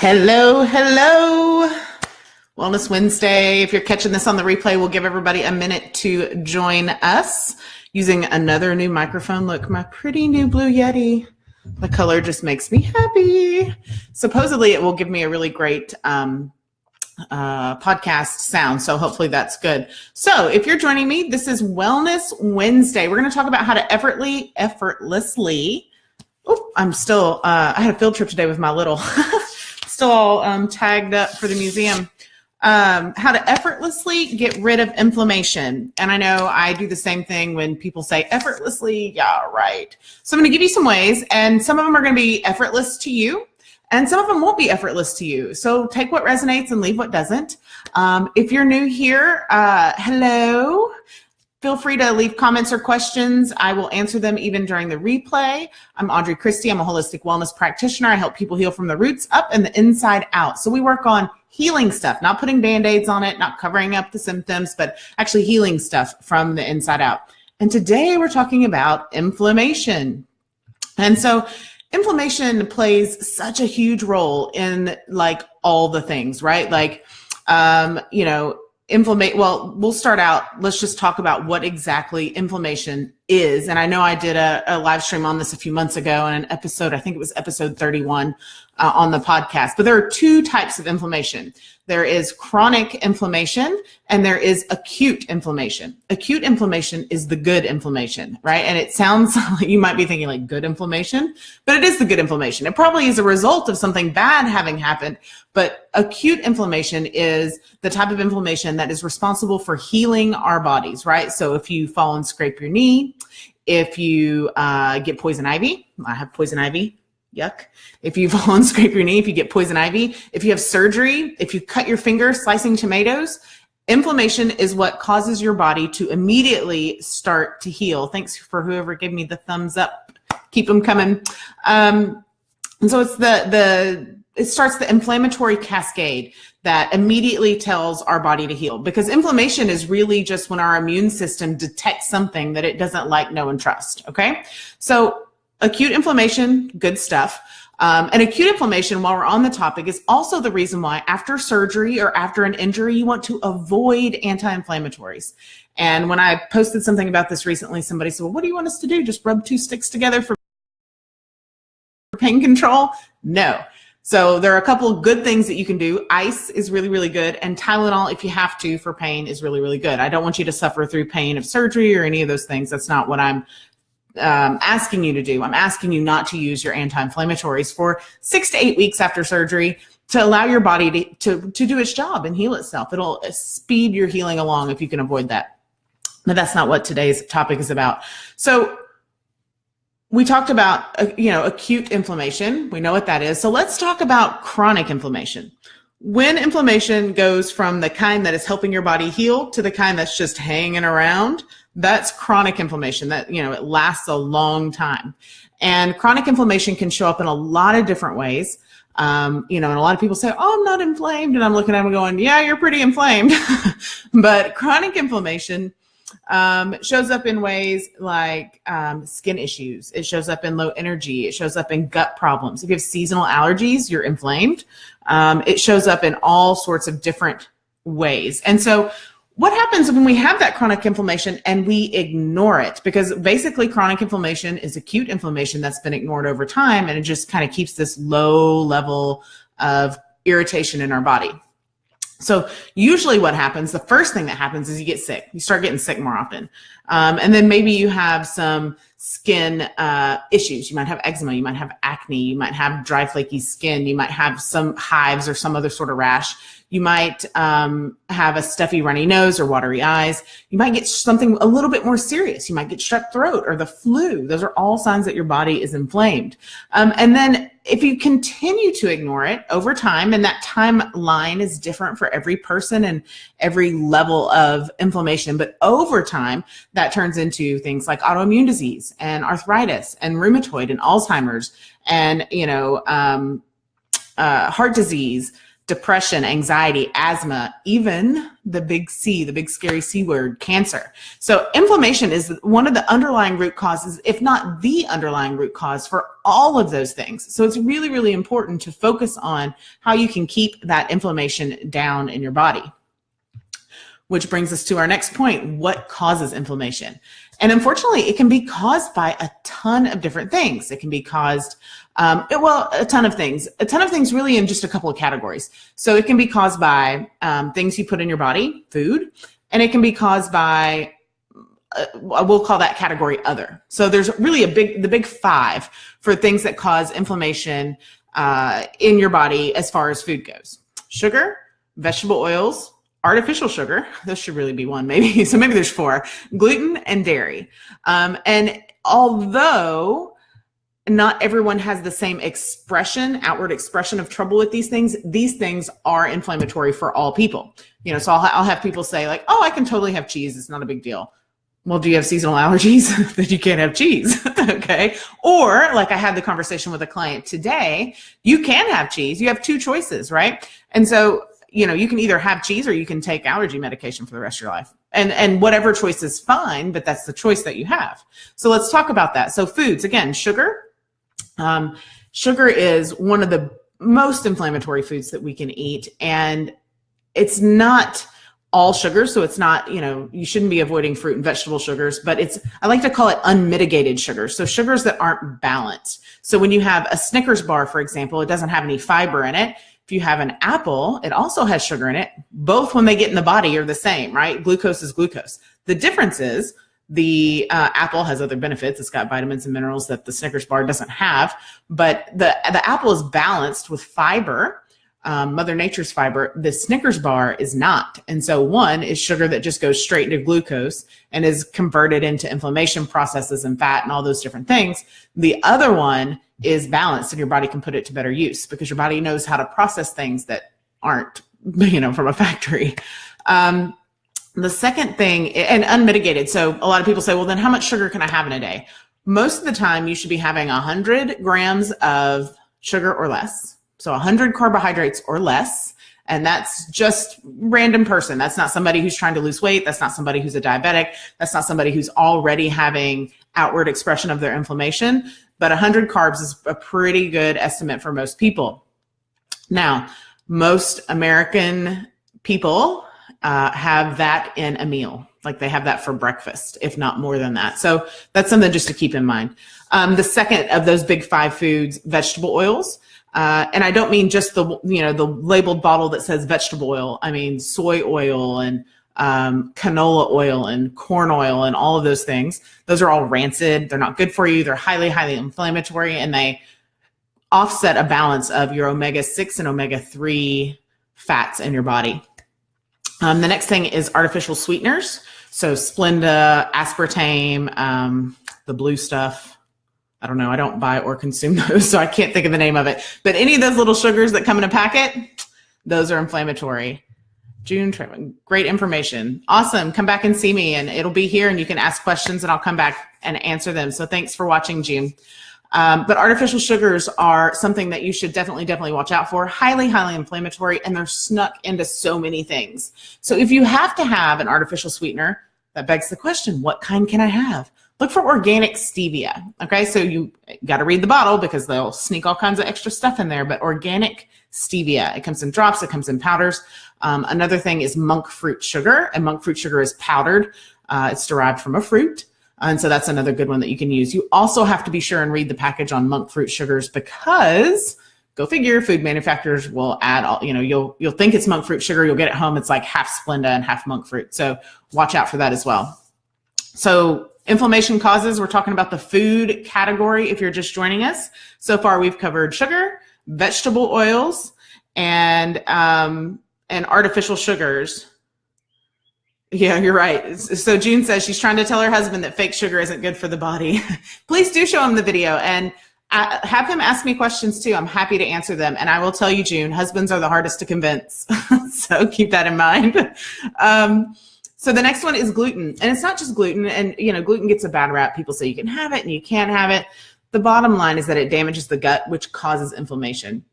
Hello, hello. Wellness Wednesday. If you're catching this on the replay, we'll give everybody a minute to join us using another new microphone. Look, my pretty new Blue Yeti. The color just makes me happy. Supposedly, it will give me a really great podcast sound. So hopefully that's good. So if you're joining me, this is Wellness Wednesday. We're going to talk about how to effortlessly. Oh, I'm still, I had a field trip today with my little, still all tagged up for the museum. How to effortlessly get rid of inflammation. And I know I do the same thing when people say effortlessly. Yeah, right. So I'm going to give you some ways, and some of them are going to be effortless to you, and some of them won't be effortless to you. So take what resonates and leave what doesn't. If you're new here, hello. Feel free to leave comments or questions. I will answer them even during the replay. I'm Audrey Christie. I'm a holistic wellness practitioner. I help people heal from the roots up and the inside out. So we work on healing stuff, not putting Band-Aids on it, not covering up the symptoms, but actually healing stuff from the inside out. And today we're talking about inflammation. And so inflammation plays such a huge role in like all the things, right? Like, well, we'll start out. Let's just talk about what exactly inflammation is. And I know I did a live stream on this a few months ago in an episode, I think it was episode 31 on the podcast. But there are two types of inflammation. There is chronic inflammation and there is acute inflammation. Acute inflammation is the good inflammation, right? And it sounds like you might be thinking like good inflammation, but it is the good inflammation. It probably is a result of something bad having happened, but acute inflammation is the type of inflammation that is responsible for healing our bodies, right? So if you fall and scrape your knee, if you get poison ivy, I have poison ivy. Yuck. If you fall and scrape your knee, if you get poison ivy, if you have surgery, if you cut your finger slicing tomatoes, inflammation is what causes your body to immediately start to heal. Thanks for whoever gave me the thumbs up. Keep them coming. And so it's it starts the inflammatory cascade that immediately tells our body to heal, because inflammation is really just when our immune system detects something that it doesn't like, know, and trust. Okay. So acute inflammation, good stuff. And acute inflammation, while we're on the topic, is also the reason why after surgery or after an injury, you want to avoid anti-inflammatories. And when I posted something about this recently, somebody said, well, what do you want us to do? Just rub two sticks together for pain control? No. So there are a couple of good things that you can do. Ice is really, really good. And Tylenol, if you have to, for pain is really, really good. I don't want you to suffer through pain of surgery or any of those things. That's not what I'm asking you to do. I'm asking you not to use your anti-inflammatories for 6 to 8 weeks after surgery to allow your body to do its job and heal itself. It'll speed your healing along if you can avoid that. But that's not what today's topic is about. So we talked about, acute inflammation. We know what that is. So let's talk about chronic inflammation. When inflammation goes from the kind that is helping your body heal to the kind that's just hanging around, that's chronic inflammation that, it lasts a long time. And chronic inflammation can show up in a lot of different ways. And a lot of people say, oh, I'm not inflamed. And I'm looking at them going, yeah, you're pretty inflamed. But chronic inflammation shows up in ways like skin issues. It shows up in low energy. It shows up in gut problems. If you have seasonal allergies, you're inflamed. It shows up in all sorts of different ways. And so what happens when we have that chronic inflammation and we ignore it? Because basically chronic inflammation is acute inflammation that's been ignored over time, and it just kind of keeps this low level of irritation in our body. So usually what happens, the first thing that happens is you get sick. You start getting sick more often. And then maybe you have some skin issues. You might have eczema. You might have acne. You might have dry, flaky skin. You might have some hives or some other sort of rash. You might have a stuffy, runny nose or watery eyes. You might get something a little bit more serious. You might get strep throat or the flu. Those are all signs that your body is inflamed. And then if you continue to ignore it over time, and that timeline is different for every person and every level of inflammation, but over time, that turns into things like autoimmune disease and arthritis and rheumatoid and Alzheimer's and, heart disease, depression, anxiety, asthma, even the big C, the big scary C word, cancer. So inflammation is one of the underlying root causes, if not the underlying root cause for all of those things. So it's really, really important to focus on how you can keep that inflammation down in your body. Which brings us to our next point. What causes inflammation? And unfortunately, it can be caused by a ton of different things. It can be caused, a ton of things really in just a couple of categories. So it can be caused by things you put in your body, food, and it can be caused by, we'll call that category other. So there's really the big five for things that cause inflammation in your body as far as food goes. Sugar, vegetable oils, artificial sugar, this should really be one maybe, so maybe there's four, gluten and dairy. And although not everyone has the same outward expression of trouble with these things are inflammatory for all people. So I'll have people say like, oh, I can totally have cheese, it's not a big deal. Well, do you have seasonal allergies that you can't have cheese? Okay. Or like I had the conversation with a client today, you can have cheese, you have two choices, right? And so you can either have cheese or you can take allergy medication for the rest of your life. And whatever choice is fine, but that's the choice that you have. So let's talk about that. So foods, again, sugar. Sugar is one of the most inflammatory foods that we can eat. And it's not all sugar. So it's not, you shouldn't be avoiding fruit and vegetable sugars, but I like to call it unmitigated sugars. So sugars that aren't balanced. So when you have a Snickers bar, for example, it doesn't have any fiber in it. If you have an apple, it also has sugar in it. Both, when they get in the body, are the same, right? Glucose is glucose. The difference is the apple has other benefits. It's got vitamins and minerals that the Snickers bar doesn't have. But the apple is balanced with fiber, Mother Nature's fiber. The Snickers bar is not. And so one is sugar that just goes straight into glucose and is converted into inflammation processes and fat and all those different things. The other one is balanced, and your body can put it to better use because your body knows how to process things that aren't, from a factory. The second thing, and unmitigated. So a lot of people say, well, then how much sugar can I have in a day? Most of the time you should be having 100 grams of sugar or less. So 100 carbohydrates or less. And that's just random person. That's not somebody who's trying to lose weight. That's not somebody who's a diabetic. That's not somebody who's already having outward expression of their inflammation. But 100 carbs is a pretty good estimate for most people. Now, most American people have that in a meal. Like they have that for breakfast, if not more than that. So that's something just to keep in mind. The second of those big five foods, vegetable oils. And I don't mean just the labeled bottle that says vegetable oil. I mean soy oil and canola oil and corn oil and all of those things. Those are all rancid. They're not good for you. They're highly, highly inflammatory, and they offset a balance of your omega-6 and omega-3 fats in your body. The next thing is artificial sweeteners. So Splenda, aspartame, the blue stuff. I don't know. I don't buy or consume those, so I can't think of the name of it. But any of those little sugars that come in a packet, those are inflammatory. June, great information. Awesome. Come back and see me, and it'll be here, and you can ask questions, and I'll come back and answer them. So thanks for watching, June. But artificial sugars are something that you should definitely watch out for. Highly, highly inflammatory, and they're snuck into so many things. So if you have to have an artificial sweetener, that begs the question, what kind can I have? Look for organic stevia. Okay, so you got to read the bottle because they'll sneak all kinds of extra stuff in there, but organic stevia. It comes in drops, it comes in powders. Another thing is monk fruit sugar, and monk fruit sugar is powdered. It's derived from a fruit. And so that's another good one that you can use. You also have to be sure and read the package on monk fruit sugars because, go figure, food manufacturers will add all, you'll think it's monk fruit sugar. You'll get it home. It's like half Splenda and half monk fruit. So watch out for that as well. So inflammation causes, we're talking about the food category if you're just joining us. So far, we've covered sugar, vegetable oils, and artificial sugars. Yeah, you're right. So June says she's trying to tell her husband that fake sugar isn't good for the body. Please do show him the video and have him ask me questions too. I'm happy to answer them. And I will tell you, June, husbands are the hardest to convince. So keep that in mind. So the next one is gluten. And it's not just gluten. And, gluten gets a bad rap. People say you can have it and you can't have it. The bottom line is that it damages the gut, which causes inflammation.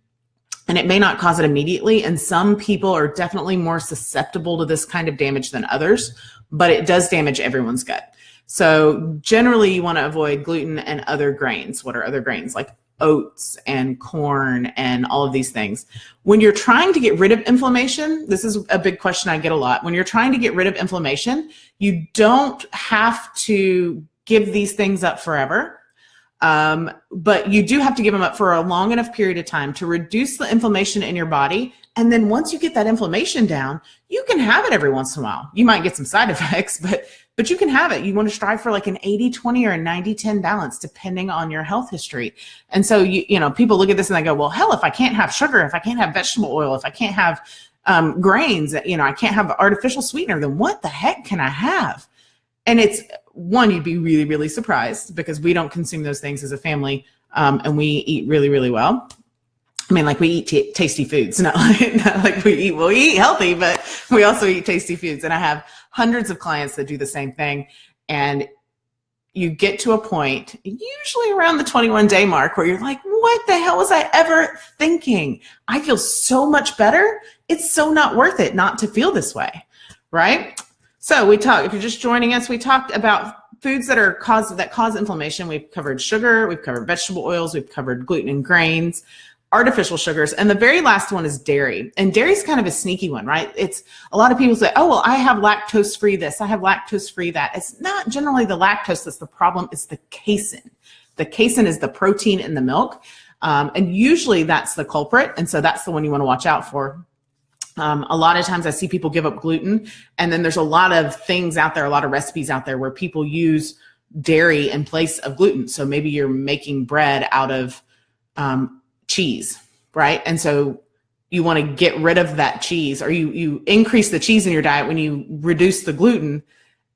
and it may not cause it immediately. And some people are definitely more susceptible to this kind of damage than others, but it does damage everyone's gut. So generally you want to avoid gluten and other grains. What are other grains? Like oats and corn and all of these things. When you're trying to get rid of inflammation, this is a big question I get a lot. When you're trying to get rid of inflammation, you don't have to give these things up forever. But you do have to give them up for a long enough period of time to reduce the inflammation in your body. And then once you get that inflammation down, you can have it every once in a while. You might get some side effects, but you can have it. You want to strive for like an 80-20 or a 90-10 balance, depending on your health history. And so, you know, people look at this and they go, well, hell, if I can't have sugar, if I can't have vegetable oil, if I can't have grains, you know, I can't have artificial sweetener, then what the heck can I have? And it's one, you'd be really, really surprised because we don't consume those things as a family. And we eat really, really well. I mean, like we eat tasty foods, not like we eat healthy, but we also eat tasty foods. And I have hundreds of clients that do the same thing. And you get to a point, usually around the 21-day mark, where you're like, what the hell was I ever thinking? I feel so much better. It's so not worth it not to feel this way, right? So if you're just joining us, we talked about foods that cause inflammation. We've covered sugar, we've covered vegetable oils, we've covered gluten and grains, artificial sugars, and the very last one is dairy. And dairy is kind of a sneaky one, right? It's a lot of people say, oh, well, I have lactose-free this, I have lactose-free that. It's not generally the lactose that's the problem, it's the casein. The casein is the protein in the milk, and usually that's the culprit, and so that's the one you want to watch out for. A lot of times I see people give up gluten, and then there's a lot of things out there, a lot of recipes out there where people use dairy in place of gluten. So maybe you're making bread out of cheese, right? And so you want to get rid of that cheese, or you increase the cheese in your diet when you reduce the gluten,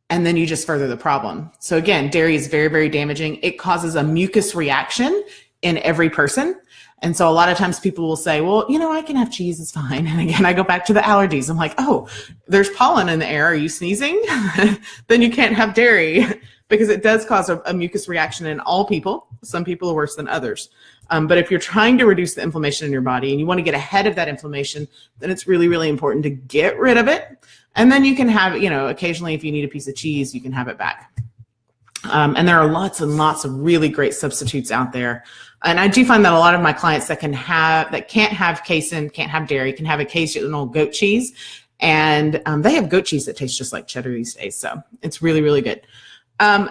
and then you just further the problem. So again, dairy is very, very damaging. It causes a mucus reaction in every person. And so a lot of times people will say, well, you know, I can have cheese, it's fine. And again, I go back to the allergies. I'm like, oh, there's pollen in the air. Are you sneezing? Then you can't have dairy, because it does cause a mucus reaction in all people. Some people are worse than others. But if you're trying to reduce the inflammation in your body and you want to get ahead of that inflammation, then it's really, really important to get rid of it. And then you can have, you know, occasionally if you need a piece of cheese, you can have it back. And there are lots and lots of really great substitutes out there. And I do find that a lot of my clients that can't have casein, can't have dairy, can have occasional goat cheese. And they have goat cheese that tastes just like cheddar these days. So it's really, really good.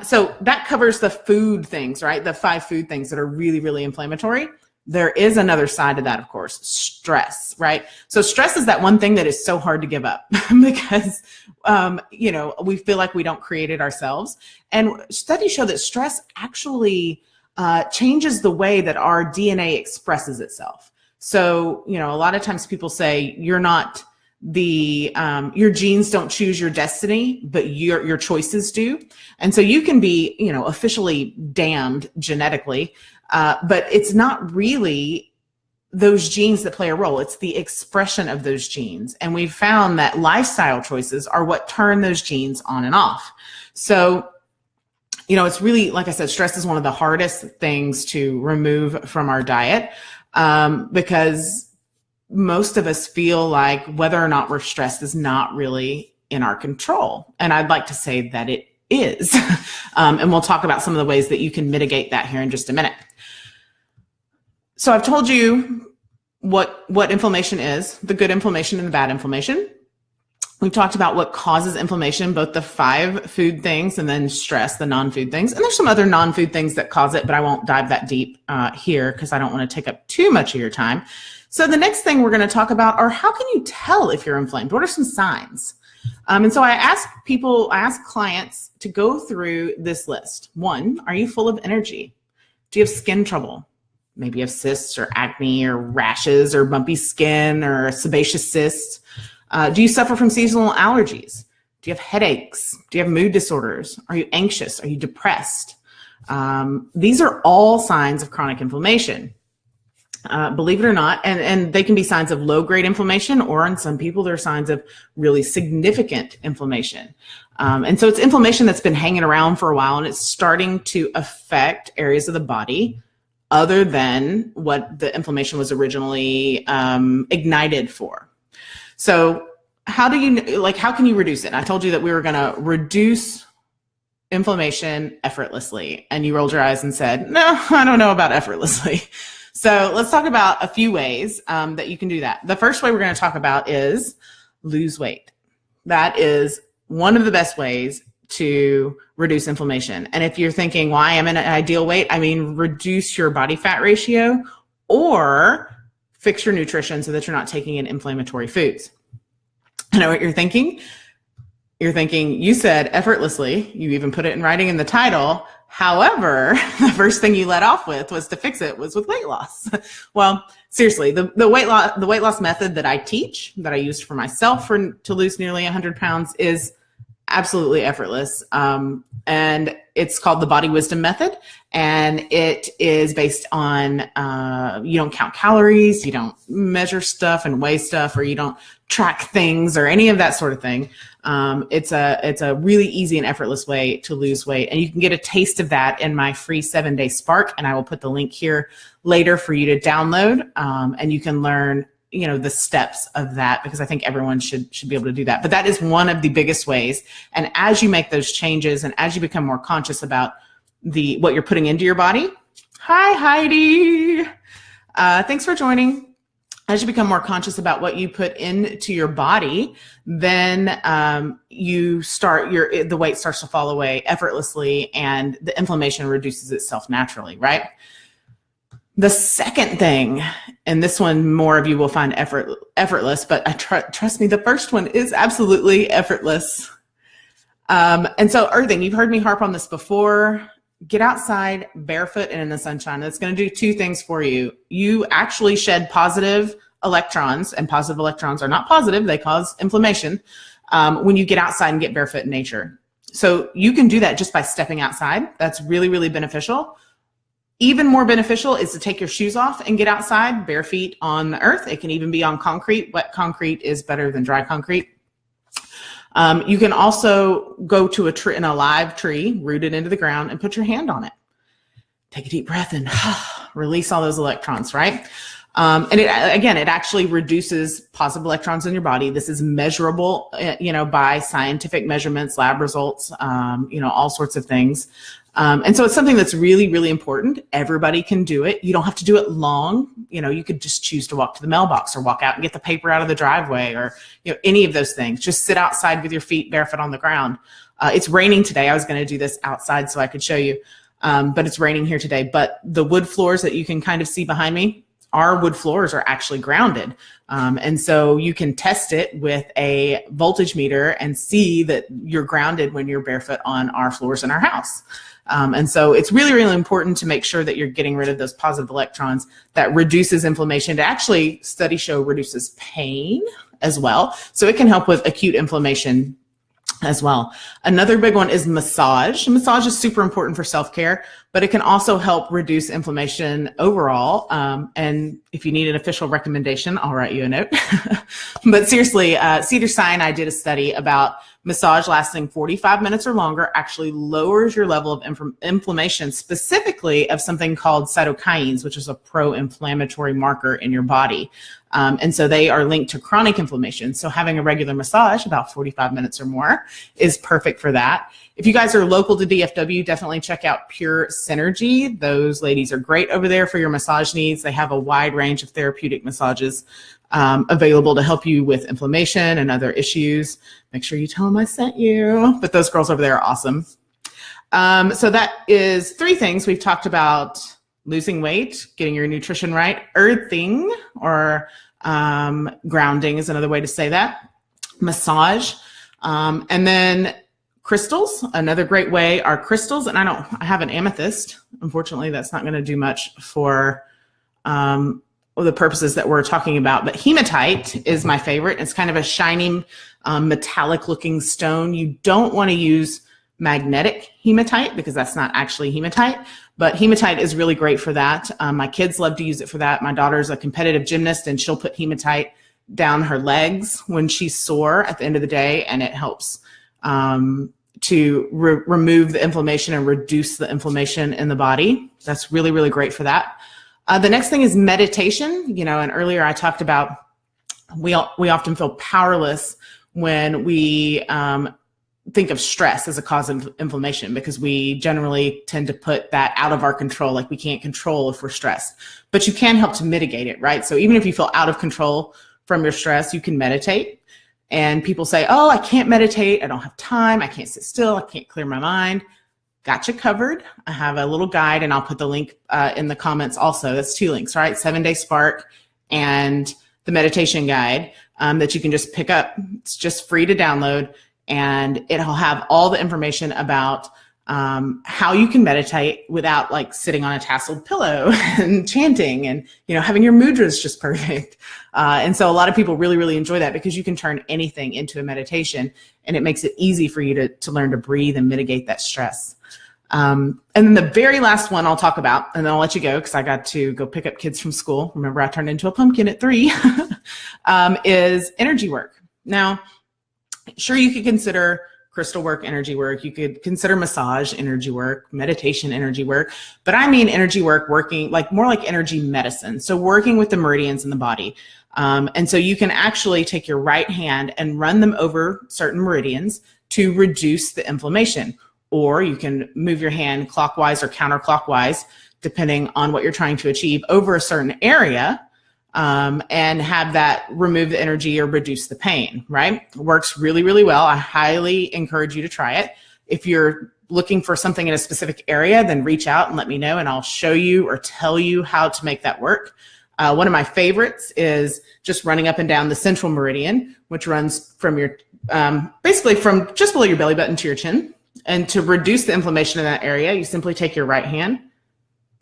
So that covers the food things, right? The 5 food things that are really, really inflammatory. There is another side to that, of course, stress, right? So stress is that one thing that is so hard to give up because, you know, we feel like we don't create it ourselves. And studies show that stress actually changes the way that our DNA expresses itself. So, you know, a lot of times people say your genes don't choose your destiny, but your choices do. And so you can be, you know, officially damned genetically, but it's not really those genes that play a role. It's the expression of those genes. And we've found that lifestyle choices are what turn those genes on and off. So, you know, it's really, like I said, stress is one of the hardest things to remove from our diet, because most of us feel like whether or not we're stressed is not really in our control. And I'd like to say that it is. And we'll talk about some of the ways that you can mitigate that here in just a minute. So I've told you what inflammation is, the good inflammation and the bad inflammation. We've talked about what causes inflammation, both the 5 food things and then stress, the non-food things. And there's some other non-food things that cause it, but I won't dive that deep here because I don't want to take up too much of your time. So the next thing we're going to talk about are how can you tell if you're inflamed? What are some signs? And so I ask clients to go through this list. 1, are you full of energy? Do you have skin trouble? Maybe you have cysts or acne or rashes or bumpy skin or a sebaceous cyst. Do you suffer from seasonal allergies? Do you have headaches? Do you have mood disorders? Are you anxious? Are you depressed? These are all signs of chronic inflammation. Believe it or not, and they can be signs of low-grade inflammation, or in some people, they're signs of really significant inflammation. And so it's inflammation that's been hanging around for a while, and it's starting to affect areas of the body other than what the inflammation was originally ignited for. So how can you reduce it? I told you that we were going to reduce inflammation effortlessly, and you rolled your eyes and said, no, I don't know about effortlessly. So let's talk about a few ways that you can do that. The first way we're going to talk about is lose weight. That is one of the best ways to reduce inflammation. And if you're thinking, why am I in an ideal weight? I mean, reduce your body fat ratio or fix your nutrition so that you're not taking in inflammatory foods. I know what you're thinking. You're thinking, you said effortlessly, you even put it in writing in the title. However, the first thing you let off with was to fix it was with weight loss. Well, seriously, the weight loss method that I teach, that I used for myself to lose nearly 100 pounds is absolutely effortless. And it's called the Body Wisdom Method. And it is based on, you don't count calories, you don't measure stuff and weigh stuff, or you don't track things or any of that sort of thing. It's a really easy and effortless way to lose weight. And you can get a taste of that in my free 7-day Spark. And I will put the link here later for you to download. And you can learn, the steps of that, because I think everyone should be able to do that. But that is one of the biggest ways. And as you make those changes and as you become more conscious about what you're putting into your body. Hi, Heidi. Thanks for joining. As you become more conscious about what you put into your body, then the weight starts to fall away effortlessly and the inflammation reduces itself naturally, right? The second thing, and this one more of you will find effortless, but trust me, the first one is absolutely effortless. And so earthing, you've heard me harp on this before. Get outside barefoot and in the sunshine. That's going to do two things for you. You actually shed positive electrons, and positive electrons are not positive. They cause inflammation when you get outside and get barefoot in nature. So you can do that just by stepping outside. That's really, really beneficial. Even more beneficial is to take your shoes off and get outside bare feet on the earth. It can even be on concrete. Wet concrete is better than dry concrete. You can also go to a live tree, root it into the ground, and put your hand on it. Take a deep breath and release all those electrons, right? And it actually reduces positive electrons in your body. This is measurable, by scientific measurements, lab results, all sorts of things. And so it's something that's really, really important. Everybody can do it. You don't have to do it long. You could just choose to walk to the mailbox or walk out and get the paper out of the driveway or, any of those things. Just sit outside with your feet barefoot on the ground. It's raining today. I was going to do this outside so I could show you, but it's raining here today. But the wood floors that you can kind of see behind me, our wood floors are actually grounded. And so you can test it with a voltage meter and see that you're grounded when you're barefoot on our floors in our house. And so it's really, really important to make sure that you're getting rid of those positive electrons. That reduces inflammation. To actually, studies show reduces pain as well. So it can help with acute inflammation as well. Another big one is massage. Massage is super important for self-care, but it can also help reduce inflammation overall. And if you need an official recommendation, I'll write you a note. But seriously, Cedars-Sinai did a study about massage lasting 45 minutes or longer actually lowers your level of inflammation, specifically of something called cytokines, which is a pro-inflammatory marker in your body. And so they are linked to chronic inflammation. So having a regular massage, about 45 minutes or more, is perfect for that. If you guys are local to DFW, definitely check out Pure Synergy. Those ladies are great over there for your massage needs. They have a wide range of therapeutic massages available to help you with inflammation and other issues. Make sure you tell them I sent you. But those girls over there are awesome. So that is 3 things. We've talked about losing weight, getting your nutrition right, earthing, or grounding is another way to say that, massage, and then crystals. Another great way are crystals. And I have an amethyst. Unfortunately, that's not going to do much for the purposes that we're talking about, but hematite is my favorite. It's kind of a shiny metallic looking stone. You don't want to use magnetic hematite because that's not actually hematite, but hematite is really great for that. My kids love to use it for that. My daughter's a competitive gymnast and she'll put hematite down her legs when she's sore at the end of the day, and it helps to remove the inflammation and reduce the inflammation in the body. That's really, really great for that. The next thing is meditation. And earlier I talked about we often feel powerless when we think of stress as a cause of inflammation, because we generally tend to put that out of our control, like we can't control if we're stressed. But you can help to mitigate it, right? So even if you feel out of control from your stress, you can meditate. And people say, oh, I can't meditate. I don't have time. I can't sit still. I can't clear my mind. Got you covered. I have a little guide, and I'll put the link in the comments also. That's 2 links, right? 7-Day Spark and the meditation guide that you can just pick up. It's just free to download, and it'll have all the information about how you can meditate without like sitting on a tasseled pillow and chanting and, having your mudras just perfect. And so a lot of people really, really enjoy that, because you can turn anything into a meditation, and it makes it easy for you to learn to breathe and mitigate that stress. And then the very last one I'll talk about, and then I'll let you go because I got to go pick up kids from school. Remember, I turned into a pumpkin at 3, is energy work. Now, sure, you could consider crystal work energy work. You could consider massage energy work, meditation energy work, but I mean energy work working like more like energy medicine. So working with the meridians in the body. And so you can actually take your right hand and run them over certain meridians to reduce the inflammation. Or you can move your hand clockwise or counterclockwise, depending on what you're trying to achieve, over a certain area, and have that remove the energy or reduce the pain, right? It works really, really well. I highly encourage you to try it. If you're looking for something in a specific area, then reach out and let me know, and I'll show you or tell you how to make that work. One of my favorites is just running up and down the central meridian, which runs from your, basically from just below your belly button to your chin. And to reduce the inflammation in that area, you simply take your right hand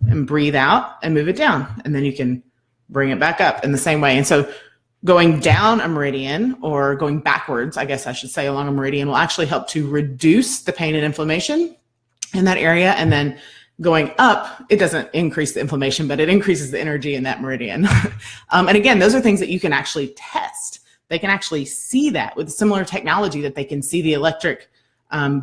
and breathe out and move it down. And then you can bring it back up in the same way. And so going down a meridian, or going backwards, I guess I should say, along a meridian, will actually help to reduce the pain and inflammation in that area. And then going up, it doesn't increase the inflammation, but it increases the energy in that meridian. And again, those are things that you can actually test. They can actually see that with similar technology, that they can see the electric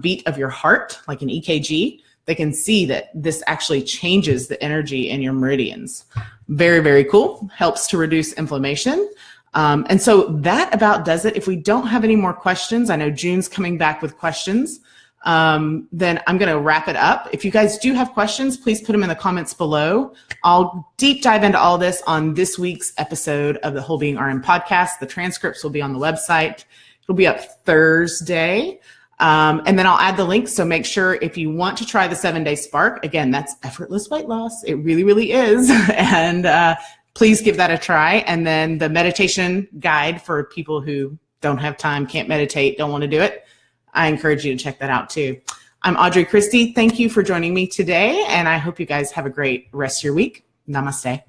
beat of your heart, like an EKG. They can see that this actually changes the energy in your meridians. Very, very cool. Helps to reduce inflammation. And so that about does it. If we don't have any more questions, I know June's coming back with questions, then I'm going to wrap it up. If you guys do have questions, please put them in the comments below. I'll deep dive into all this on this week's episode of the Whole Being RN podcast. The transcripts will be on the website. It'll be up Thursday. And then I'll add the link. So make sure, if you want to try the 7-Day Spark, again, that's effortless weight loss. It really, really is. And please give that a try. And then the meditation guide for people who don't have time, can't meditate, don't want to do it, I encourage you to check that out too. I'm Audrey Christie. Thank you for joining me today. And I hope you guys have a great rest of your week. Namaste.